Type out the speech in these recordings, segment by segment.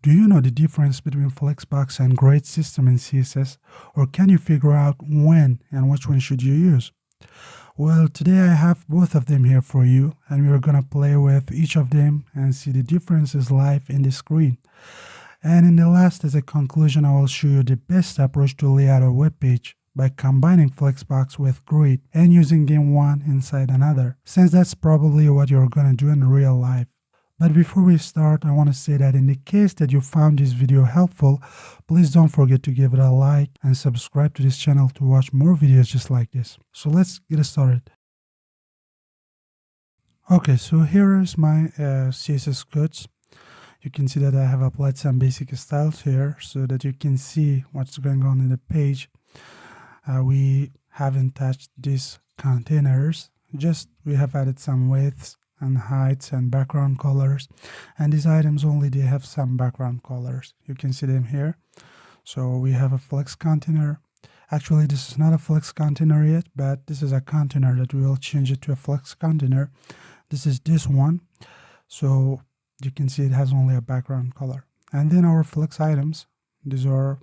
Do you know the difference between Flexbox and Grid system in CSS? Or can you figure out when and which one should you use? Well, today I have both of them here for you, and we're gonna play with each of them and see the differences live in the screen. And in the last, as a conclusion, I will show you the best approach to lay out a web page by combining Flexbox with Grid and using them one inside another, since that's probably what you're gonna do in real life. But before we start, I want to say that in the case that you found this video helpful, please don't forget to give it a like and subscribe to this channel to watch more videos just like this. So let's get started. Okay, so here is my CSS codes. You can see that I have applied some basic styles here so that you can see what's going on in the page. We haven't touched these containers, just we have added some widths and heights and background colors, and these items only they have some background colors. You can see them here. So we have a flex container. Actually, this is not a flex container yet, but this is a container that we will change it to a flex container. This is this one. So you can see it has only a background color. And then our flex items, these are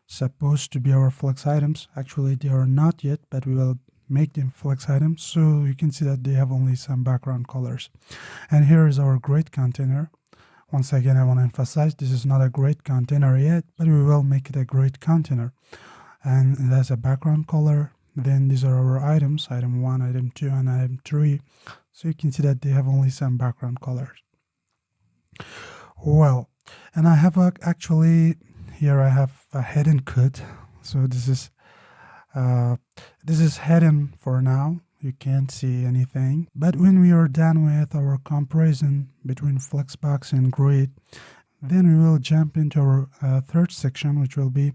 supposed to be our flex items. Actually, they are not yet, but we will make them flex items, so you can see that they have only some background colors. And here is our grid container. Once again, I want to emphasize this is not a grid container yet, but we will make it a grid container, and it has a background color. Then these are our items, item 1, item 2, and item 3. So you can see that they have only some background colors. Well, and I have actually here I have a hidden code. So this is hidden for now. You can't see anything. But when we are done with our comparison between Flexbox and Grid, then we will jump into our third section, which will be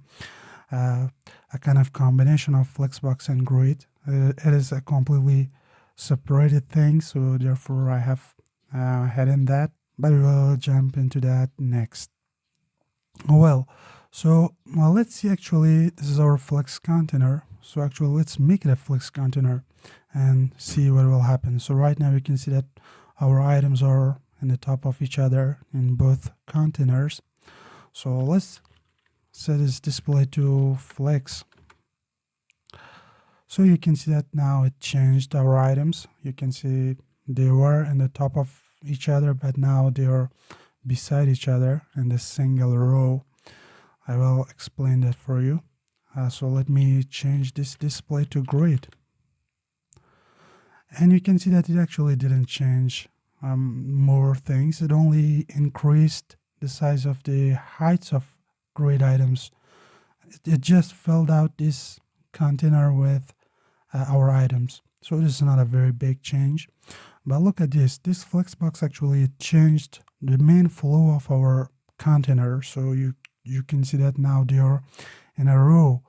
a kind of combination of Flexbox and Grid. It is a completely separated thing, so therefore I have hidden that. But we will jump into that next. Well, let's see. Actually, this is our flex container. So actually, let's make it a flex container and see what will happen. So right now, we can see that our items are in the top of each other in both containers. So let's set this display to flex. So you can see that now it changed our items. You can see they were in the top of each other, but now they are beside each other in the single row. I will explain that for you. So let me change this display to grid. And you can see that it actually didn't change more things. It only increased the size of the heights of grid items. It just filled out this container with our items. So this is not a very big change. But look at this. This Flexbox actually changed the main flow of our container. So you can see that now they are in a row.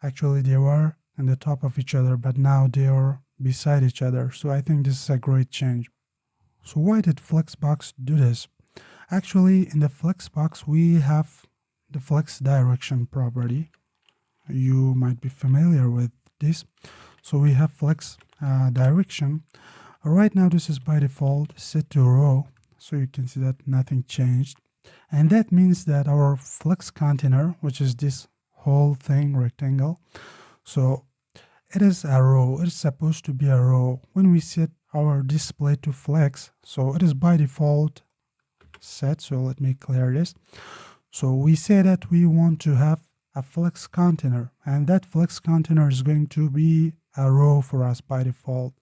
Actually, they were in the top of each other, but now they are beside each other. So I think this is a great change. So why did Flexbox do this? Actually, in the Flexbox, we have the flex direction property. You might be familiar with this. So we have flex direction. Right now, this is by default set to row. So you can see that nothing changed. And that means that our flex container, which is this whole thing, rectangle, so it is a row. It is supposed to be a row. When we set our display to flex, so it is by default set. So let me clear this. So we say that we want to have a flex container, and that flex container is going to be a row for us by default.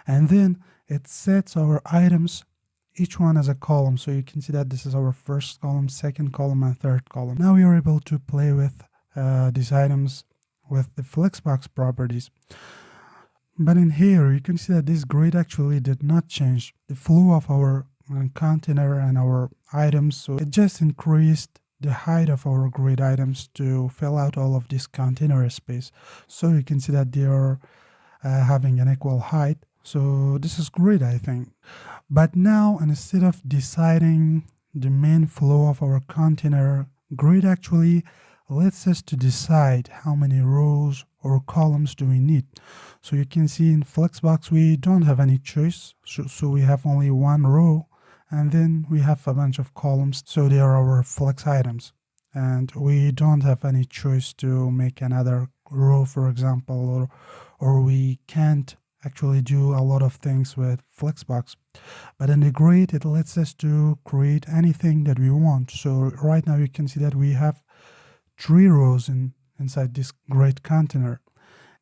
And then it sets our items each one as a column. So you can see that this is our first column, second column, and third column. Now we are able to play with these items with the Flexbox properties. But in here, you can see that this grid actually did not change the flow of our container and our items. So it just increased the height of our grid items to fill out all of this container space. So you can see that they are having an equal height. So this is great, I think. But now, instead of deciding the main flow of our container, Grid actually lets us to decide how many rows or columns do we need. So you can see in Flexbox we don't have any choice, so we have only one row And then we have a bunch of columns, so they are our flex items. And we don't have any choice to make another row, for example, or we can't actually do a lot of things with Flexbox. But in the grid, it lets us to create anything that we want. So right now you can see that we have 3 rows inside this grid container.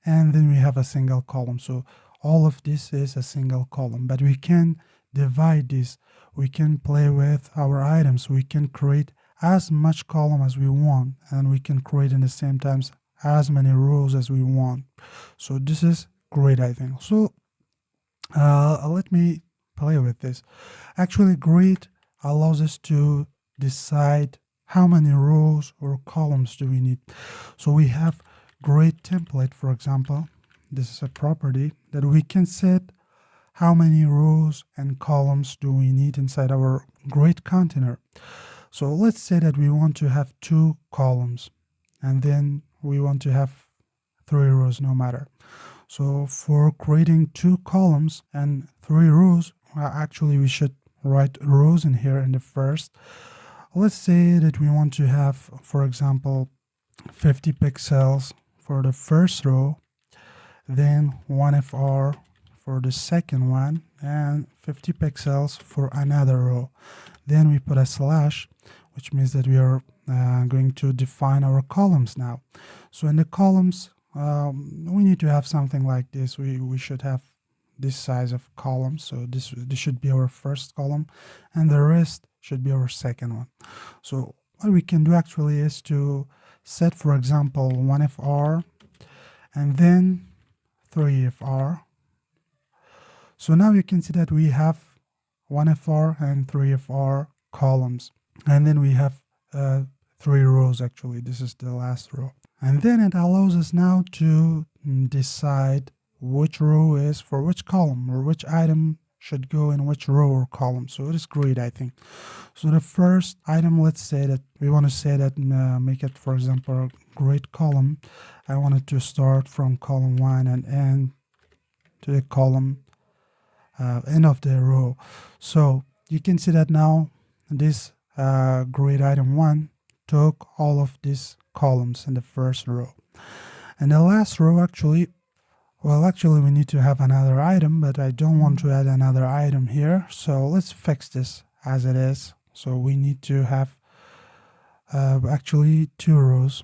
And then we have a single column. So all of this is a single column, but we can divide this. We can play with our items. We can create as much column as we want, and we can create in the same time as many rows as we want. So this is great, I think. So let me play with this. Actually, Grid allows us to decide how many rows or columns do we need. So we have Grid template, for example. This is a property that we can set how many rows and columns do we need inside our Grid container. So let's say that we want to have 2 columns, and then we want to have 3 rows no matter. So for creating 2 columns and 3 rows, actually we should write rows in here in the first. Let's say that we want to have, for example, 50 pixels for the first row, then 1FR for the second one, and 50 pixels for another row. Then we put a slash, which means that we are going to define our columns now. So in the columns, we need to have something like this. We should have this size of column. So this should be our first column, and the rest should be our second one. So what we can do actually is to set, for example, 1FR and then 3FR. So now you can see that we have 1FR and 3FR columns, and then we have 3 rows. Actually, this is the last row, and then it allows us now to decide which row is for which column, or which item should go in which row or column. So it is great, I think. So the first item, let's say that we want to say that make it, for example, a grid column. I wanted to start from column 1 and end to the column end of the row. So you can see that now this grid item 1 took all of these columns in the first row. And the last row, actually we need to have another item, but I don't want to add another item here. So let's fix this as it is. So we need to have actually 2 rows.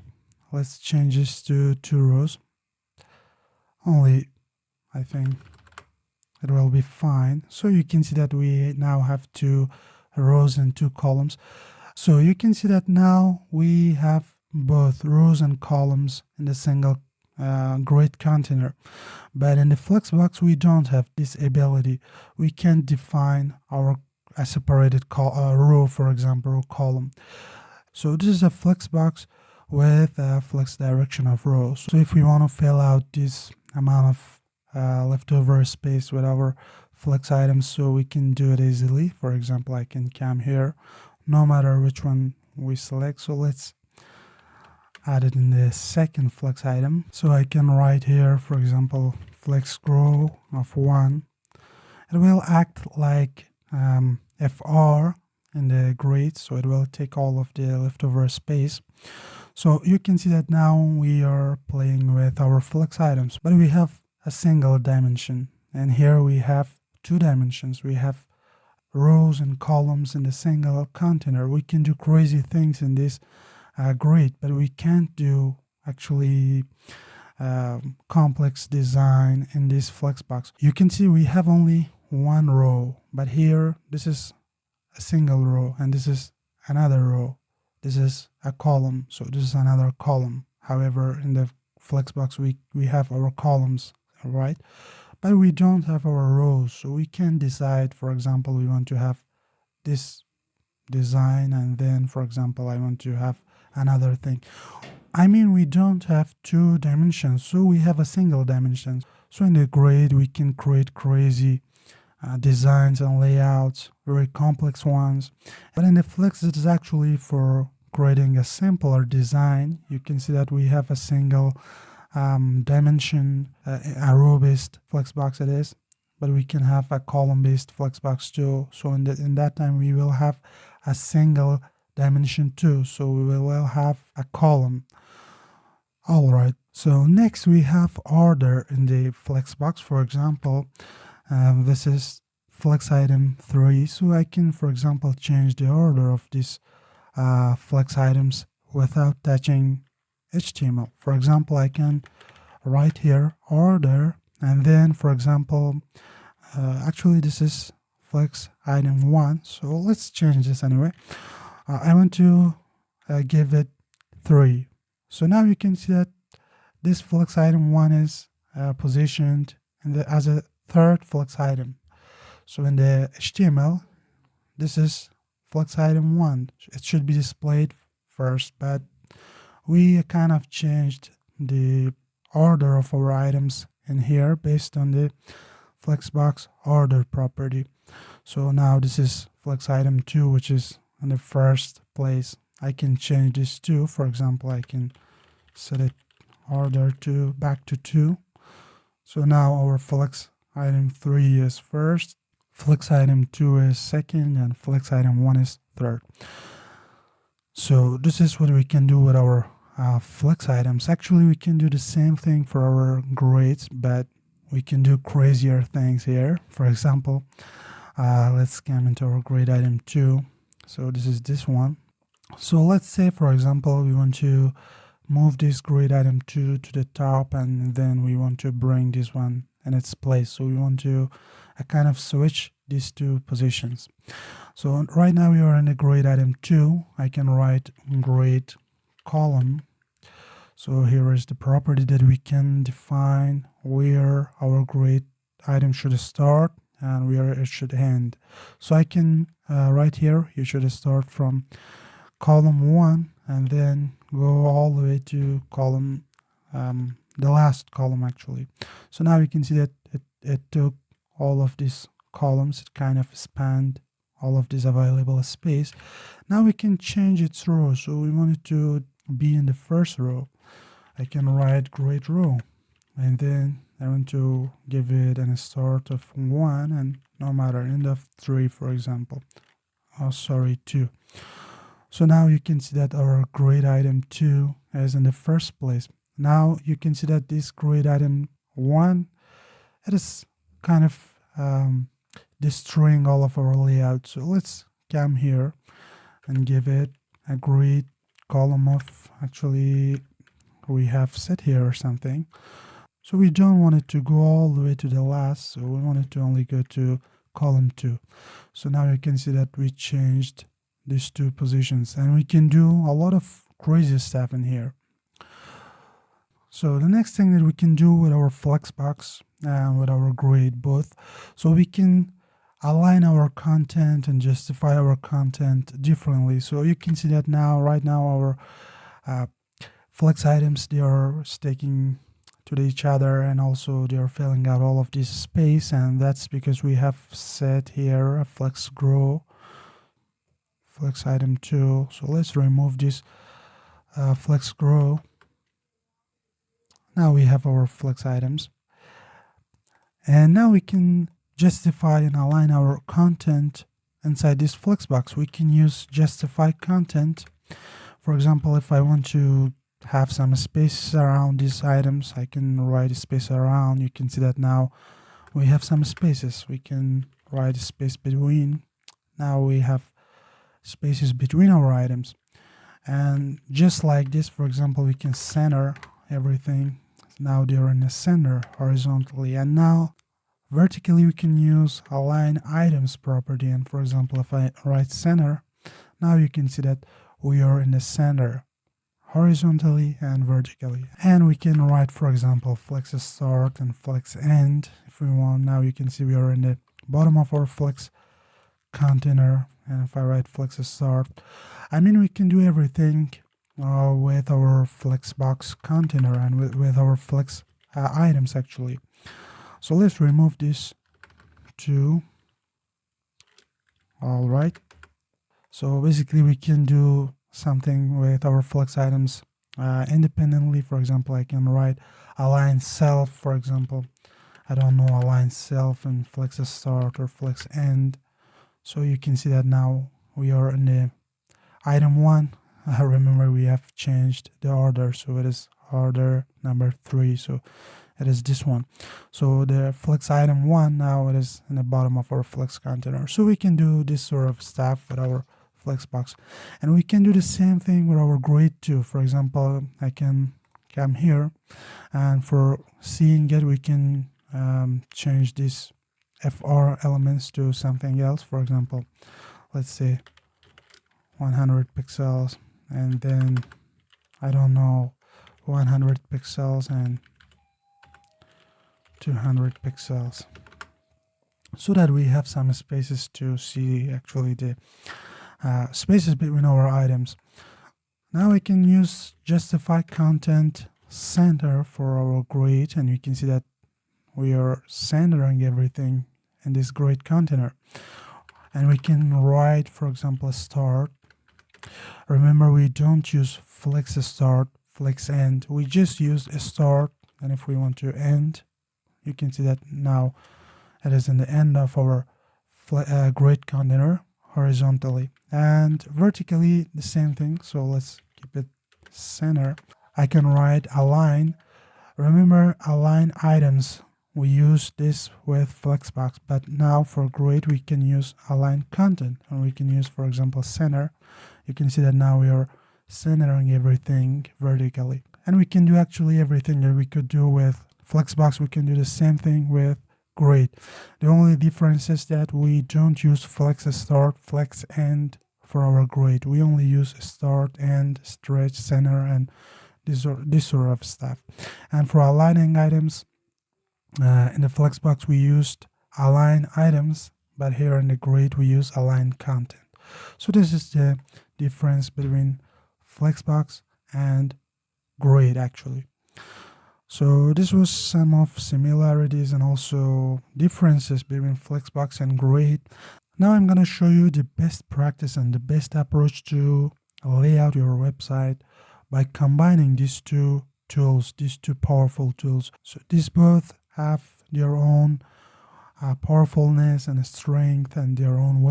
Let's change this to 2 rows. Only, I think it will be fine. So you can see that we now have 2 rows and 2 columns. So you can see that now we have both rows and columns in the single grid container. But in the Flexbox, we don't have this ability. We can't define a separated row, for example, or column. So this is a Flexbox with a flex direction of rows. So if we want to fill out this amount of leftover space with our flex items, so we can do it easily. For example, I can come here, no matter which one we select. So let's add it in the second flex item. So I can write here, for example, flex row of 1. It will act like FR in the grid, so it will take all of the leftover space. So you can see that now we are playing with our flex items, but we have a single dimension, and here we have 2 dimensions. We have rows and columns in the single container. We can do crazy things in this grid, but we can't do actually complex design in this Flexbox. You can see we have only 1 row, but here this is a single row, and this is another row. This is a column, so this is another column. However, in the Flexbox we have our columns, right? But we don't have our rows, so we can decide, for example, we want to have this design, and then, for example, I want to have another thing. I mean, we don't have 2 dimensions, so we have a single dimension. So in the grid, we can create crazy designs and layouts, very complex ones. But in the Flex, it is actually for creating a simpler design. You can see that we have a single dimension, a row-based Flexbox it is. but we can have a column-based flexbox too. So in that time, we will have a single dimension too. So we will have a column. All right. So next we have order in the flexbox. For example, this is flex item 3. So I can, for example, change the order of these flex items without touching HTML. For example, I can write here order, and then, for example, actually this is flex item 1. So let's change this anyway. I want to give it 3. So now you can see that this flex item 1 is positioned as a third flex item. So in the HTML, this is flex item 1. It should be displayed first, but we kind of changed the order of our items in here based on the Flexbox order property. So now this is flex item 2, which is in the first place. I can change this to, for example, I can set it order to back to 2. So now our flex item 3 is first, flex item 2 is second, and flex item 1 is third. So this is what we can do with our flex items. Actually, we can do the same thing for our grids, but we can do crazier things here. For example, let's come into our grid item 2. So this is this one. So let's say, for example, we want to move this grid item 2 to the top, and then we want to bring this one in its place. So we want to kind of switch these two positions. So right now we are in the grid item 2. I can write grid column. So here is the property that we can define where our grid item should start and where it should end. So I can write here, you should start from column 1 and then go all the way to column, the last column actually. So now you can see that it took all of these columns, it kind of spanned all of this available space. Now we can change its row. So we want it to be in the first row. I can write grid row, and then I want to give it a start of 1 and no matter end of 3, for example. Oh, sorry, 2. So now you can see that our grid item 2 is in the first place. Now you can see that this grid item 1, it is kind of destroying all of our layout. So let's come here and give it a grid column of, actually we have set here or something. So we don't want it to go all the way to the last, so we want it to only go to column 2. So now you can see that we changed these two positions, and we can do a lot of crazy stuff in here. So the next thing that we can do with our Flexbox and with our grid both, so we can align our content and justify our content differently. So you can see that now, right now, our flex items, they are sticking to each other, and also they are filling out all of this space, and that's because we have set here a flex grow, flex item 2. So let's remove this flex grow. Now we have our flex items, and now we can justify and align our content inside this Flexbox. We can use justify content. For example, if I want to have some space around these items, I can write a space around. You can see that now we have some spaces. We can write a space between. Now we have spaces between our items. And just like this, for example, we can center everything. Now they're in the center horizontally, and now vertically we can use align items property. And for example, if I write center, now you can see that we are in the center horizontally and vertically. And we can write, for example, flex start and flex end if we want. Now you can see we are in the bottom of our flex container, and if I write flex start, I mean we can do everything with our Flexbox container and with our flex items actually. So let's remove this too. All right. So basically we can do something with our flex items independently. For example, I can write align self, for example. I don't know, align self and flex start or flex end. So you can see that now we are in the item 1. I remember we have changed the order, so it is order number 3, so it is this one. So the flex item 1, now it is in the bottom of our flex container. So we can do this sort of stuff with our Flexbox, and we can do the same thing with our grid too. For example, I can come here, and for seeing it, we can change these FR elements to something else. For example, let's say 100 pixels, and then I don't know, 100 pixels and 200 pixels, so that we have some spaces to see actually the spaces between our items. Now we can use justify content center for our grid, and you can see that we are centering everything in this grid container. And we can write, for example, start. Remember, we don't use flex start, flex end. We just use a start, and if we want to end, you can see that now it is in the end of our grid container horizontally, and vertically the same thing. So let's keep it center. I can write align. Remember, align items, we use this with Flexbox, but now for grid we can use align content, and we can use, for example, center. You can see that now we are centering everything vertically, and we can do actually everything that we could do with Flexbox. We can do the same thing with grid. The only difference is that we don't use flex start, flex end for our grid. We only use start, end, stretch, center, and this sort of stuff. And for aligning items, in the Flexbox we used align items, but here in the grid we use align content. So this is the difference between Flexbox and grid actually. So this was some of similarities and also differences between Flexbox and grid. Now I'm going to show you the best practice and the best approach to lay out your website by combining these two tools, these two powerful tools. So these both have their own powerfulness and strength and their own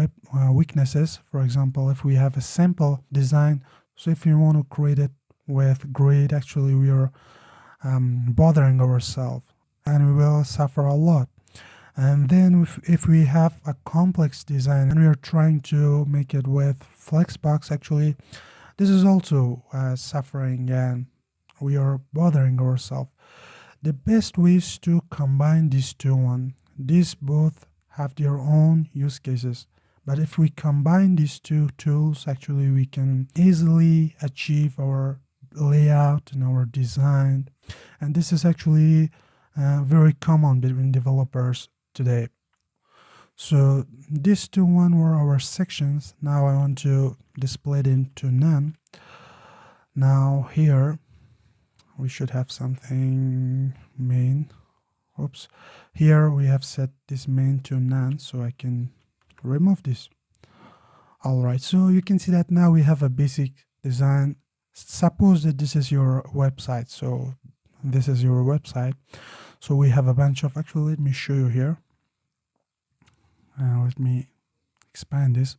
weaknesses. For example, if we have a simple design, so if you want to create it with grid, actually we are bothering ourselves and we will suffer a lot. And then if we have a complex design and we are trying to make it with Flexbox, actually this is also suffering and we are bothering ourselves. The best way is to combine these two. These both have their own use cases, but if we combine these two tools, actually we can easily achieve our layout and our design, and this is actually very common between developers today. So these two were our sections. Now I want to display it into none. Now here we should have something main. Oops, here we have set this main to none, so I can remove this. Alright, so you can see that now we have a basic design. Suppose that this is your website. So this is your website. So we have a bunch of, actually let me show you here. Let me expand this.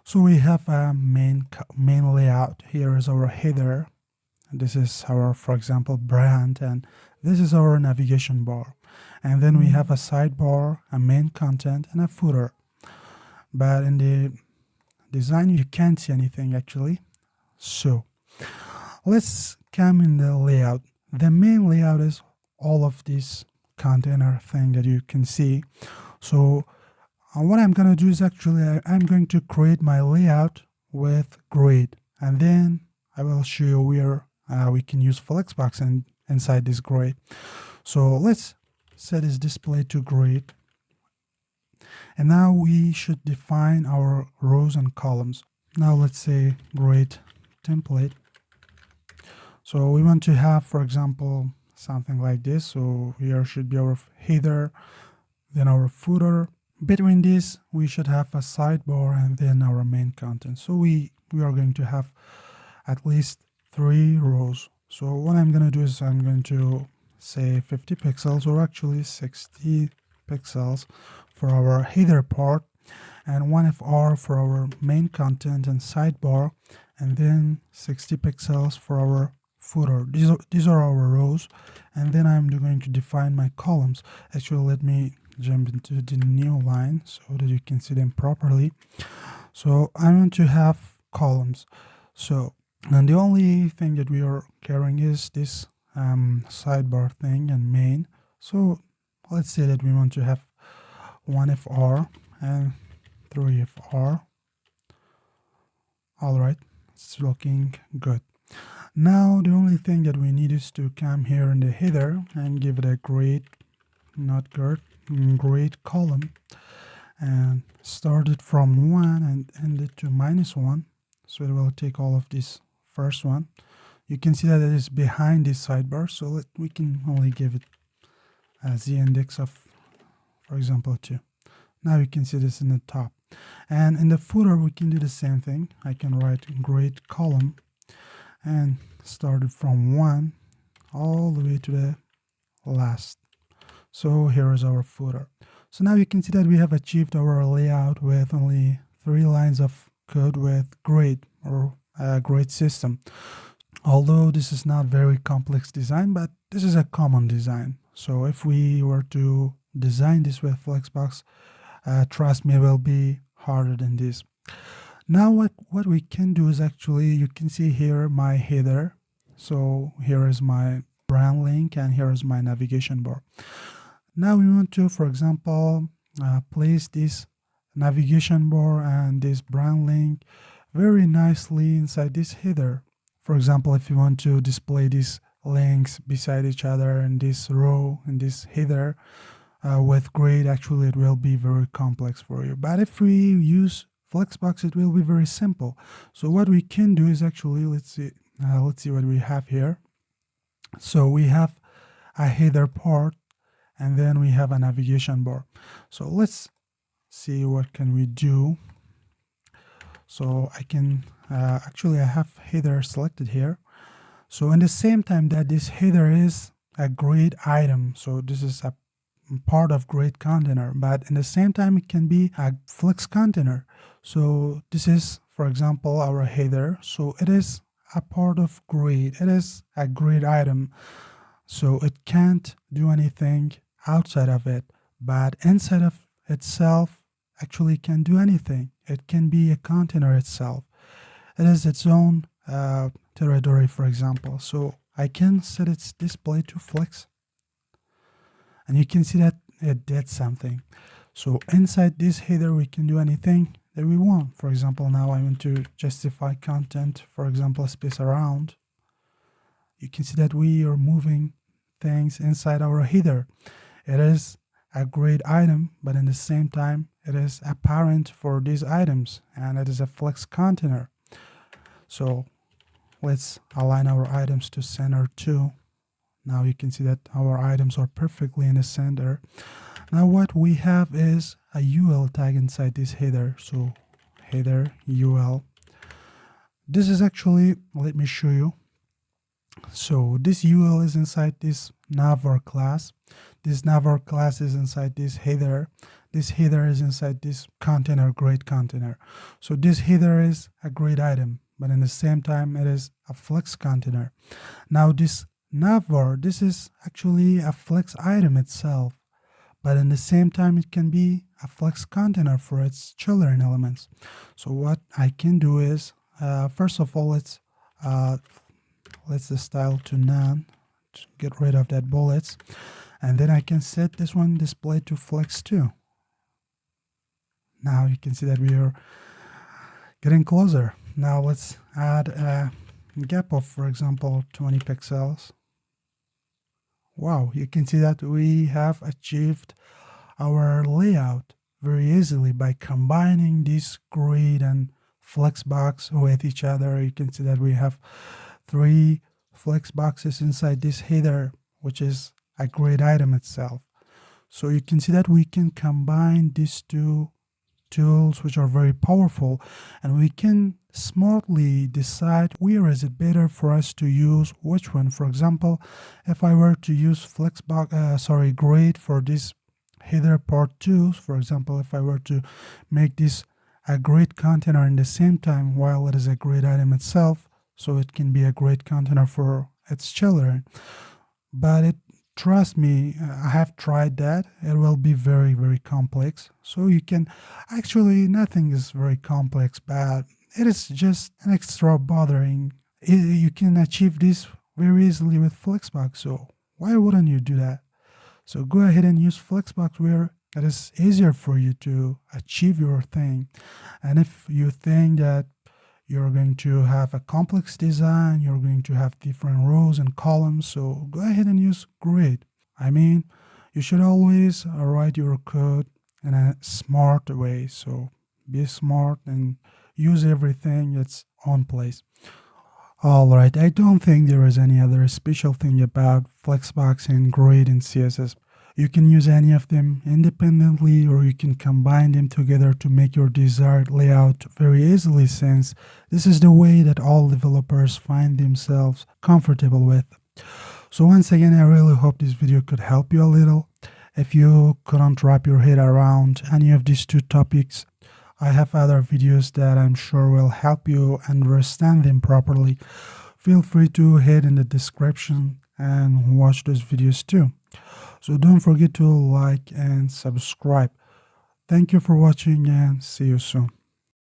So we have a main layout. Here is our header. This is our, for example, brand, and this is our navigation bar. And then we have a sidebar, a main content, and a footer. But in the design, you can't see anything actually. So let's come in the layout. The main layout is all of this container thing that you can see. So what I'm going to do is actually I'm going to create my layout with grid, and then I will show you where we can use Flexbox and inside this grid. So let's set this display to grid, and now we should define our rows and columns. Now let's say grid template. So we want to have, for example, something like this. So here should be our header, then our footer. Between this we should have a sidebar and then our main content. So we are going to have at least 3 rows. So what I'm going to do is I'm going to say 50 pixels, or actually 60 pixels for our header part, and 1FR for our main content and sidebar, and then 60 pixels for our footer. These are our rows, and then I'm going to define my columns. Actually, let me jump into the new line so that you can see them properly. So I want to have columns. So, and the only thing that we are carrying is this sidebar thing and main. So let's say that we want to have 1FR and 3FR. All right, it's looking good. Now the only thing that we need is to come here in the header and give it a grid, not grid, grid column, and start it from 1 and end it to -1. So it will take all of this first one. You can see that it is behind this sidebar, so we can only give it the index of, for example, 2. Now you can see this in the top. And in the footer, we can do the same thing. I can write grid column and start it from 1 all the way to the last. So here is our footer. So now you can see that we have achieved our layout with only 3 lines of code with grid or a grid system. Although this is not very complex design, but this is a common design. So if we were to design this with Flexbox, trust me, it will be harder than this. Now what we can do is actually, you can see here my header. So here is my brand link and here is my navigation bar. Now we want to, for example, place this navigation bar and this brand link very nicely inside this header. For example, if you want to display these links beside each other in this row, in this header with grid, actually it will be very complex for you. But if we use Flexbox, it will be very simple. So what we can do is actually, let's see what we have here. So we have a header part, and then we have a navigation bar. So let's see what can we do. So I can actually, I have header selected here. So in the same time that this header is a grid item, so this is a part of grid container, but in the same time it can be a flex container. So this is, for example, our header. So it is a part of grid. It is a grid item. So it can't do anything outside of it, but inside of itself actually can do anything. It can be a container itself. It is its own territory, for example. So I can set its display to flex, and you can see that it did something. So inside this header, we can do anything that we want. For example, now I want to justify content, for example, space around. You can see that we are moving things inside our header. It is a grid item, but in the same time, it is apparent for these items, and it is a flex container. So let's align our items to center too. Now you can see that our items are perfectly in the center. Now what we have is a UL tag inside this header. So header UL. This is actually, let me show you. So this UL is inside this navvar class. This navvar class is inside this header. This header is inside this container, grid container. So this header is a grid item, but in the same time it is a flex container. Now this navvar, this is actually a flex item itself, but in the same time it can be a flex container for its children elements. So what I can do is, first of all, let's the style to none to get rid of that bullets, and then I can set this one display to flex too. Now you can see that we are getting closer. Now let's add a gap of, for example, 20 pixels. Wow, you can see that we have achieved our layout very easily by combining this grid and Flexbox with each other. You can see that we have 3 flex boxes inside this header, which is a grid item itself. So you can see that we can combine these two tools which are very powerful, and we can smartly decide where is it better for us to use which one. For example, if I were to use Grid for this header part 2, for example, if I were to make this a grid container in the same time while it is a grid item itself, so it can be a grid container for its children. But trust me, I have tried that. It will be very, very complex. So you can actually, nothing is very complex, but it is just an extra bothering. You can achieve this very easily with Flexbox. So why wouldn't you do that? So go ahead and use Flexbox where it is easier for you to achieve your thing. And if you think that you're going to have a complex design, you're going to have different rows and columns, so go ahead and use Grid. I mean, you should always write your code in a smart way, so be smart and use everything that's on place. Alright, I don't think there is any other special thing about Flexbox and Grid in CSS. You can use any of them independently, or you can combine them together to make your desired layout very easily, since this is the way that all developers find themselves comfortable with. So once again, I really hope this video could help you a little. If you couldn't wrap your head around any of these two topics, I have other videos that I'm sure will help you understand them properly. Feel free to head in the description and watch those videos too. So don't forget to like and subscribe. Thank you for watching and see you soon.